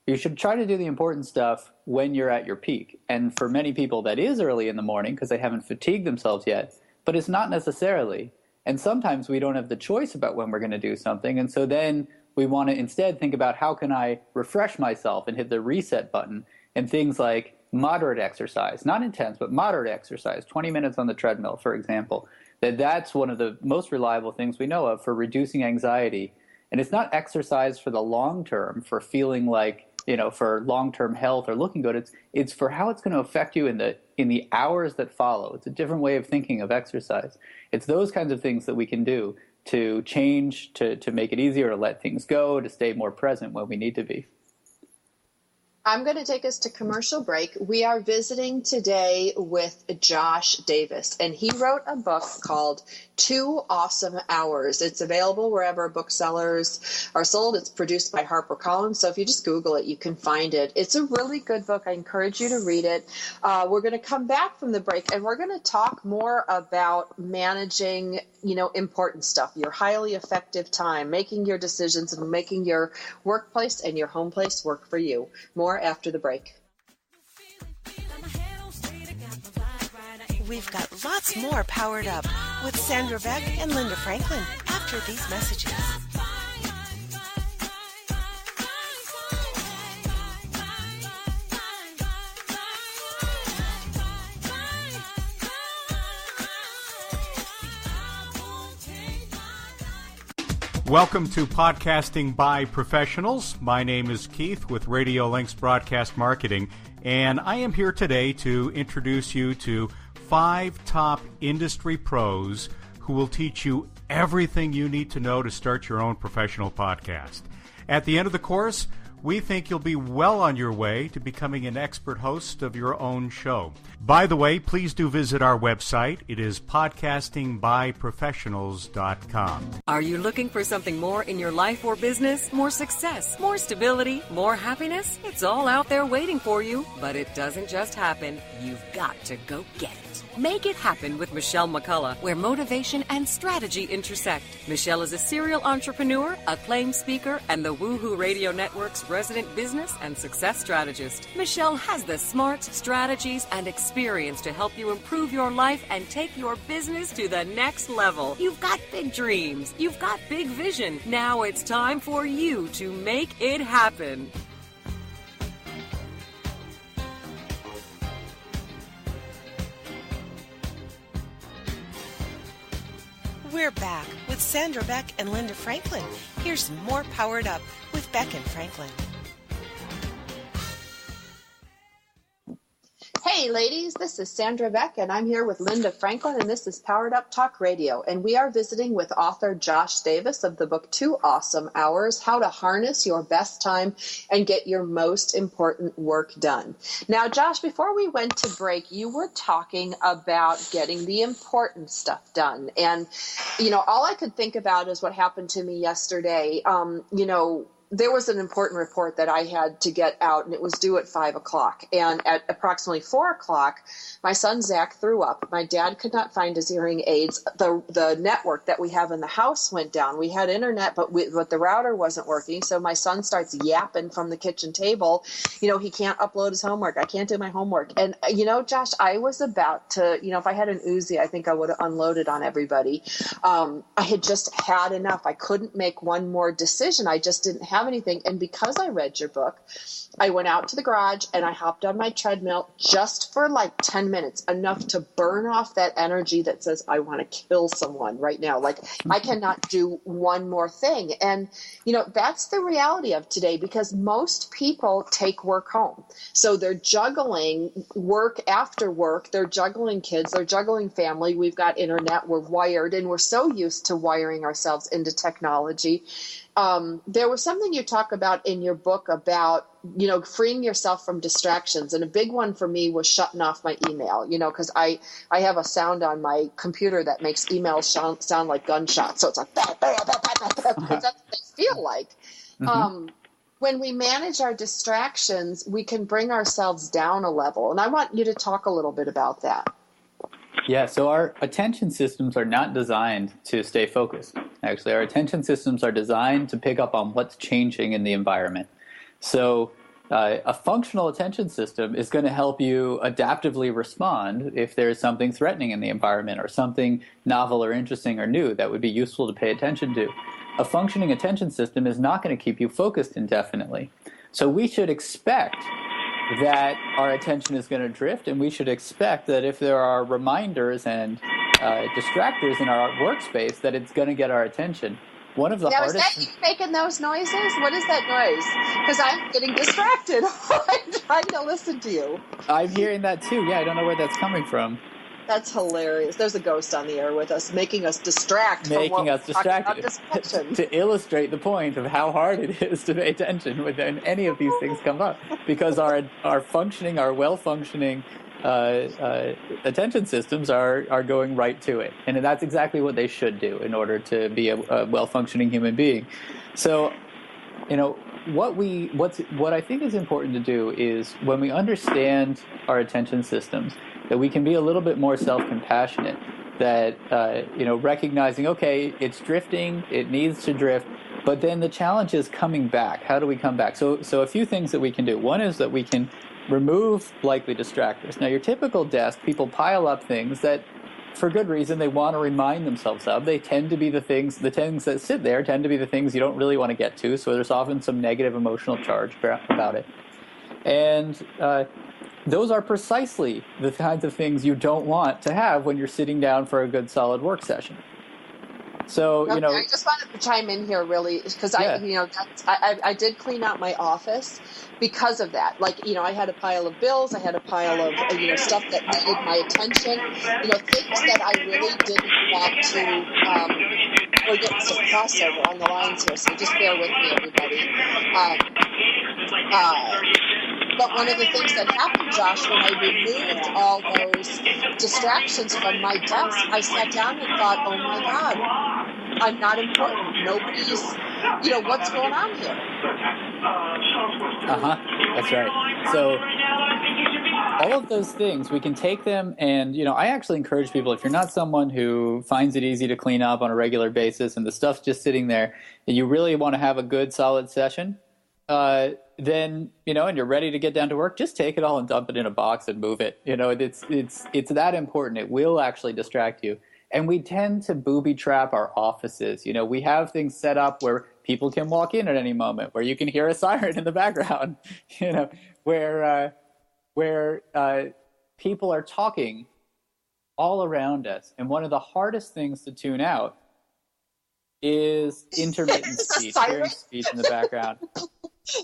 You should try to do the important stuff when you're at your peak. And for many people, that is early in the morning because they haven't fatigued themselves yet, but it's not necessarily. And sometimes we don't have the choice about when we're going to do something. And so then we want to instead think about how can I refresh myself and hit the reset button, and things like moderate exercise, not intense, but moderate exercise, 20 minutes on the treadmill, for example. That's one of the most reliable things we know of for reducing anxiety. And it's not exercise for the long term, for feeling like, for long-term health or looking good. It's for how it's going to affect you in the hours that follow. It's a different way of thinking of exercise. It's those kinds of things that we can do to change, to make it easier to let things go, to stay more present when we need to be. I'm going to take us to commercial break. We are visiting today with Josh Davis, and he wrote a book called 2 Awesome Hours. It's available wherever booksellers are sold. It's produced by HarperCollins, so if you just Google it, you can find it. It's a really good book. I encourage you to read it. We're going to come back from the break, and we're going to talk more about managing, important stuff, your highly effective time, making your decisions and making your workplace and your home place work for you. More after the break. We've got lots more Powered Up with Sandra Beck and Linda Franklin after these messages. Welcome to Podcasting by Professionals. My name is Keith with Radio Link's Broadcast Marketing, and I am here today to introduce you to 5 top industry pros who will teach you everything you need to know to start your own professional podcast. At the end of the course, we think you'll be well on your way to becoming an expert host of your own show. By the way, please do visit our website. It is podcastingbyprofessionals.com. Are you looking for something more in your life or business? More success, more stability, more happiness? It's all out there waiting for you, but it doesn't just happen. You've got to go get it. Make it happen with Michelle McCullough, where motivation and strategy intersect. Michelle is a serial entrepreneur, acclaimed speaker, and the Woohoo Radio Network's resident business and success strategist. Michelle has the smarts, strategies, and experience to help you improve your life and take your business to the next level. You've got big dreams. You've got big vision. Now it's time for you to make it happen. We're back with Sandra Beck and Linda Franklin. Here's more Powered Up with Beck and Franklin. Hey, Hey, ladies, this is Sandra Beck, and I'm here with Linda Franklin, and this is Powered Up Talk Radio. And we are visiting with author Josh Davis of the book 2 Awesome Hours, How to Harness Your Best Time and Get Your Most Important Work Done. Now, Josh, before we went to break, you were talking about getting the important stuff done. And, all I could think about is what happened to me yesterday. There was an important report that I had to get out, and it was due at 5 o'clock. And at approximately 4 o'clock, my son Zach threw up. My dad could not find his hearing aids. The network that we have in the house went down. We had internet, but the router wasn't working. So my son starts yapping from the kitchen table. He can't upload his homework. I can't do my homework. And, Josh, I was about to, if I had an Uzi, I think I would have unloaded on everybody. I had just had enough. I couldn't make one more decision. I just didn't have anything. And because I read your book, I went out to the garage and I hopped on my treadmill just for like 10 minutes, enough to burn off that energy that says, I want to kill someone right now. Like, I cannot do one more thing. And, that's the reality of today, because most people take work home. So they're juggling work after work. They're juggling kids. They're juggling family. We've got internet. We're wired, and we're so used to wiring ourselves into technology. There was something you talk about in your book about, freeing yourself from distractions. And a big one for me was shutting off my email, because I have a sound on my computer that makes emails sound like gunshots. So it's like, bah, bah, bah, bah, bah, bah, that's what they feel like. Mm-hmm. When we manage our distractions, we can bring ourselves down a level. And I want you to talk a little bit about that. Yeah, so our attention systems are not designed to stay focused. Actually, our attention systems are designed to pick up on what's changing in the environment. So a functional attention system is going to help you adaptively respond if there's something threatening in the environment or something novel or interesting or new that would be useful to pay attention to. A functioning attention system is not going to keep you focused indefinitely. So we should expect that our attention is going to drift, and we should expect that if there are reminders and distractors in our workspace, that it's going to get our attention. One of the hardest. Is that you making those noises? What is that noise? Because I'm getting distracted. I'm trying to listen to you. I'm hearing that too. Yeah, I don't know where that's coming from. That's hilarious. There's a ghost on the air with us, making us distracted. To illustrate the point of how hard it is to pay attention when any of these things come up, because our well-functioning attention systems are going right to it, and that's exactly what they should do in order to be a well-functioning human being. So, what I think is important to do is, when we understand our attention systems, that we can be a little bit more self-compassionate, that, recognizing, okay, it's drifting, it needs to drift, but then the challenge is coming back. How do we come back? So a few things that we can do. One is that we can remove likely distractors. Now, your typical desk, people pile up things that, for good reason, they want to remind themselves of. They tend to be the things that sit there tend to be the things you don't really want to get to, so there's often some negative emotional charge about it. And those are precisely the kinds of things you don't want to have when you're sitting down for a good, solid work session. So, I just wanted to chime in here, really, because I did clean out my office because of that. Like, I had a pile of bills, I had a pile of stuff that needed my attention, things that I really didn't want to. We're getting some crossover on the lines here, so just bear with me, everybody. But one of the things that happened, Josh, when I removed all those distractions from my desk, I sat down and thought, oh my God, I'm not important. Nobody's, what's going on here? That's right. So all of those things, we can take them and, I actually encourage people, if you're not someone who finds it easy to clean up on a regular basis and the stuff's just sitting there, and you really want to have a good, solid session, then, and you're ready to get down to work, just take it all and dump it in a box and move it. It's that important. It will actually distract you. And we tend to booby trap our offices. We have things set up where people can walk in at any moment, where you can hear a siren in the background, where people are talking all around us. And one of the hardest things to tune out is intermittent speech, hearing speech in the background.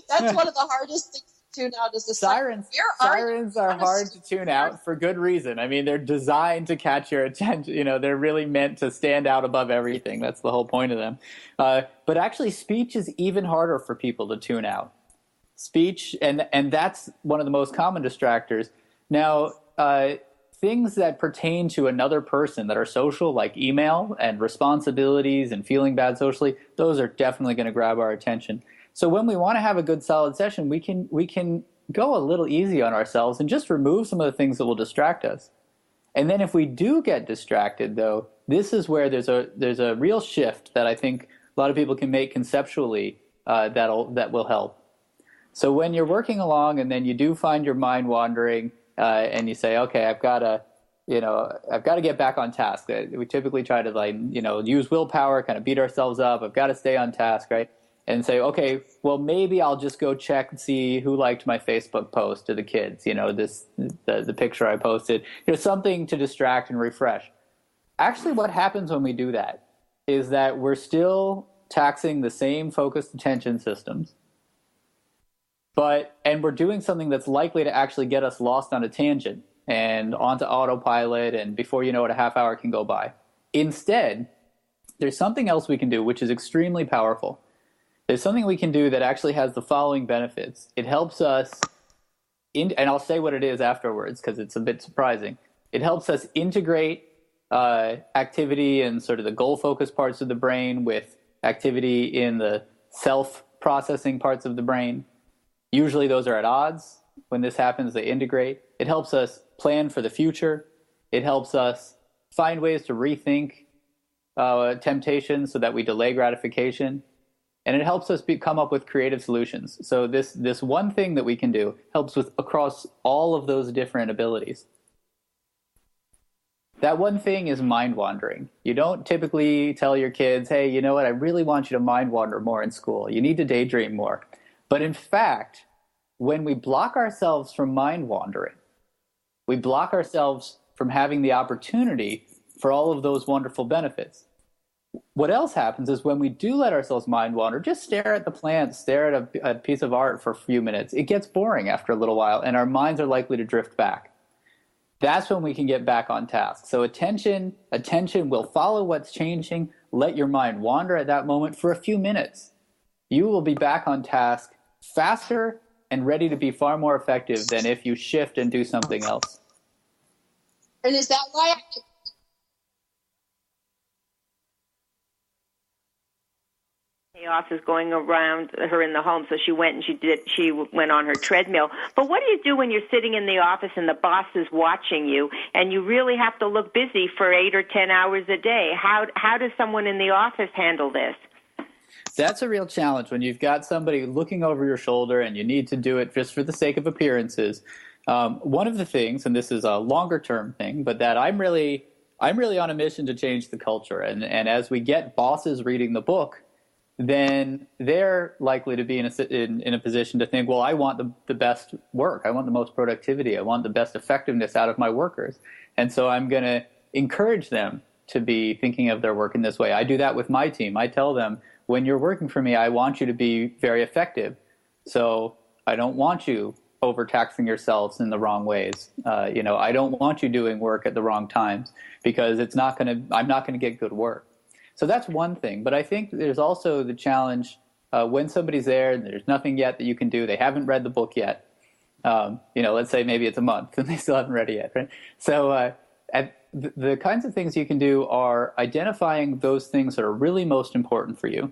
That's one of the hardest things to tune out is the Sirens are hard to tune out for good reason. I mean, they're designed to catch your attention. You know, they're really meant to stand out above everything. That's the whole point of them. But actually, speech is even harder for people to tune out. Speech, and that's one of the most common distractors. Now, things that pertain to another person that are social, like email and responsibilities and feeling bad socially, those are definitely going to grab our attention. So when we want to have a good solid session, we can go a little easy on ourselves and just remove some of the things that will distract us. And then if we do get distracted, though, this is where there's a real shift that I think a lot of people can make conceptually that will help. So when you're working along and then you do find your mind wandering and you say, okay, I've got to get back on task. We typically try to use willpower, kind of beat ourselves up. I've got to stay on task, right? And say, okay, well, maybe I'll just go check and see who liked my Facebook post to the kids, the picture I posted, something to distract and refresh. Actually, what happens when we do that is that we're still taxing the same focused attention systems, and we're doing something that's likely to actually get us lost on a tangent and onto autopilot, and before you know it, a half hour can go by. Instead, there's something else we can do, which is extremely powerful. There's something we can do that actually has the following benefits. It helps us, and I'll say what it is afterwards because it's a bit surprising. It helps us integrate activity in sort of the goal-focused parts of the brain with activity in the self-processing parts of the brain. Usually those are at odds. When this happens, they integrate. It helps us plan for the future. It helps us find ways to rethink temptations so that we delay gratification. And it helps us come up with creative solutions. So this one thing that we can do helps with across all of those different abilities. That one thing is mind wandering. You don't typically tell your kids, hey, you know what, I really want you to mind wander more in school. You need to daydream more. But in fact, when we block ourselves from mind wandering, we block ourselves from having the opportunity for all of those wonderful benefits. What else happens is when we do let ourselves mind wander, just stare at the plants, stare at a piece of art for a few minutes. It gets boring after a little while, and our minds are likely to drift back. That's when we can get back on task. So attention will follow what's changing. Let your mind wander at that moment for a few minutes. You will be back on task faster and ready to be far more effective than if you shift and do something else. And is that why chaos is going around her in the home, so she went on her treadmill. But what do you do when you're sitting in the office and the boss is watching you and you really have to look busy for 8 or 10 hours a day? How does someone in the office handle this? That's a real challenge when you've got somebody looking over your shoulder and you need to do it just for the sake of appearances. One of the things, and this is a longer term thing, but that I'm really on a mission to change the culture. And as we get bosses reading the book, then they're likely to be in a position to think, well, I want the best work. I want the most productivity. I want the best effectiveness out of my workers. And so I'm going to encourage them to be thinking of their work in this way. I do that with my team. I tell them, when you're working for me, I want you to be very effective. So I don't want you overtaxing yourselves in the wrong ways. I don't want you doing work at the wrong times because I'm not going to get good work. So that's one thing. But I think there's also the challenge when somebody's there and there's nothing yet that you can do. They haven't read the book yet. Let's say maybe it's a month and they still haven't read it yet, right? So the kinds of things you can do are identifying those things that are really most important for you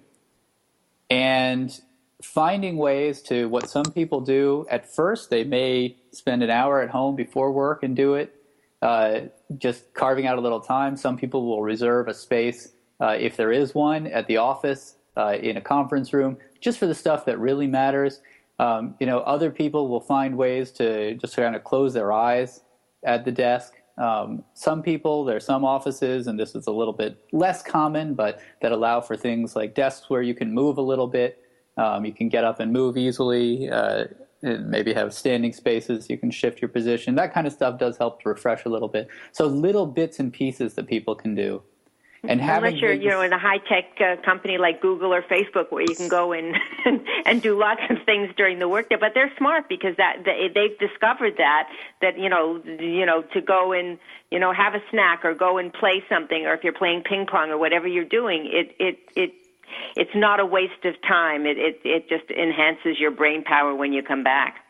and finding ways to what some people do. At first, they may spend an hour at home before work and do it, just carving out a little time. Some people will reserve a space, if there is one, at the office, in a conference room, just for the stuff that really matters. Other people will find ways to just kind of close their eyes at the desk. Some people, there are some offices, and this is a little bit less common, but that allow for things like desks where you can move a little bit. You can get up and move easily, and maybe have standing spaces. You can shift your position. That kind of stuff does help to refresh a little bit. So little bits and pieces that people can do. And unless you're, in a high-tech company like Google or Facebook, where you can go in and do lots of things during the workday. But they're smart because they've discovered that to go and have a snack or go and play something, or if you're playing ping pong or whatever you're doing, it's not a waste of time. It just enhances your brain power when you come back.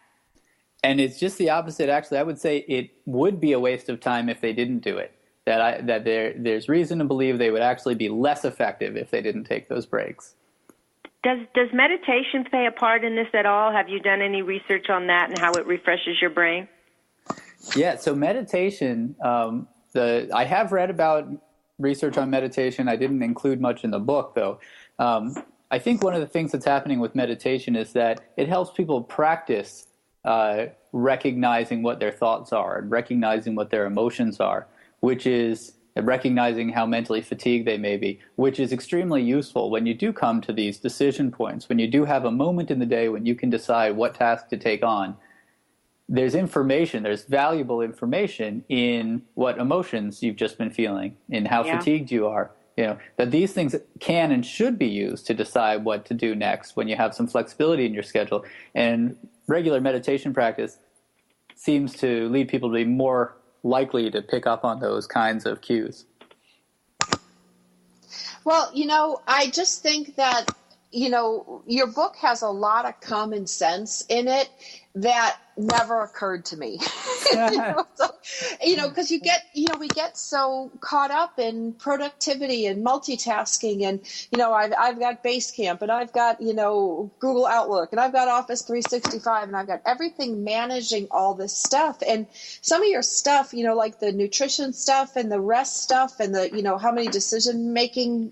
And it's just the opposite. Actually, I would say it would be a waste of time if they didn't do it. There's reason to believe they would actually be less effective if they didn't take those breaks. Does meditation play a part in this at all? Have you done any research on that and how it refreshes your brain? Yeah, so meditation, I have read about research on meditation. I didn't include much in the book, though. I think one of the things that's happening with meditation is that it helps people practice recognizing what their thoughts are and recognizing what their emotions are, which is recognizing how mentally fatigued they may be, which is extremely useful when you do come to these decision points, when you do have a moment in the day when you can decide what task to take on. There's valuable information in what emotions you've just been feeling, in how fatigued you are. That these things can and should be used to decide what to do next when you have some flexibility in your schedule. And regular meditation practice seems to lead people to be more likely to pick up on those kinds of cues. Well, I just think that, your book has a lot of common sense in it that never occurred to me. Because we get so caught up in productivity and multitasking, and I've got Basecamp, and I've got Google Outlook, and I've got Office 365, and I've got everything managing all this stuff. And some of your stuff, like the nutrition stuff and the rest stuff, and the how many decision making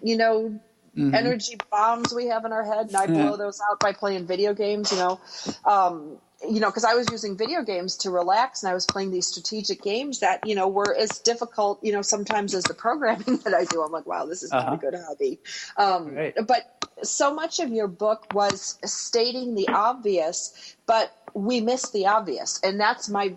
energy bombs we have in our head, and I blow those out by playing video games. Because I was using video games to relax, and I was playing these strategic games that, were as difficult, sometimes as the programming that I do. I'm like, wow, this is not a good hobby. Right. But so much of your book was stating the obvious, but we miss the obvious. And that's my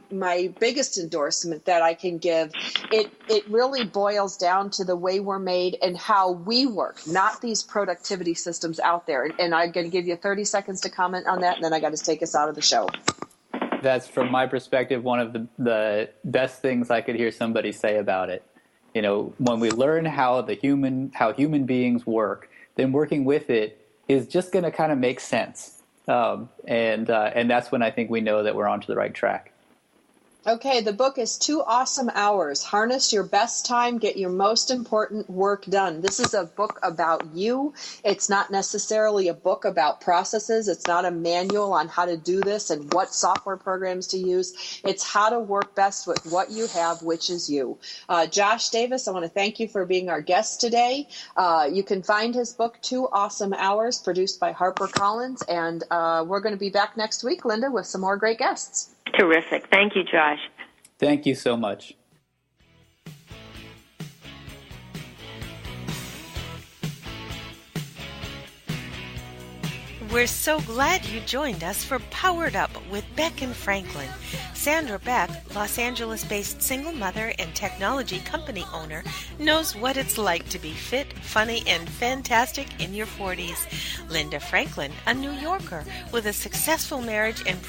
biggest endorsement that I can give. It really boils down to the way we're made and how we work, not these productivity systems out there. And I'm going to give you 30 seconds to comment on that, and then I got to take us out of the show. That's, from my perspective, one of the best things I could hear somebody say about it. When we learn how human beings work, then working with it is just going to kind of make sense. And that's when I think we know that we're onto the right track. Okay, the book is 2 Awesome Hours. Harness your best time, get your most important work done. This is a book about you. It's not necessarily a book about processes. It's not a manual on how to do this and what software programs to use. It's how to work best with what you have, which is you. Josh Davis, I want to thank you for being our guest today. You can find his book, 2 Awesome Hours, produced by HarperCollins. And we're going to be back next week, Linda, with some more great guests. Terrific. Thank you, Josh. Thank you so much. We're so glad you joined us for Powered Up with Beck and Franklin. Sandra Beck, Los Angeles-based single mother and technology company owner, knows what it's like to be fit, funny, and fantastic in your 40s. Linda Franklin, a New Yorker with a successful marriage and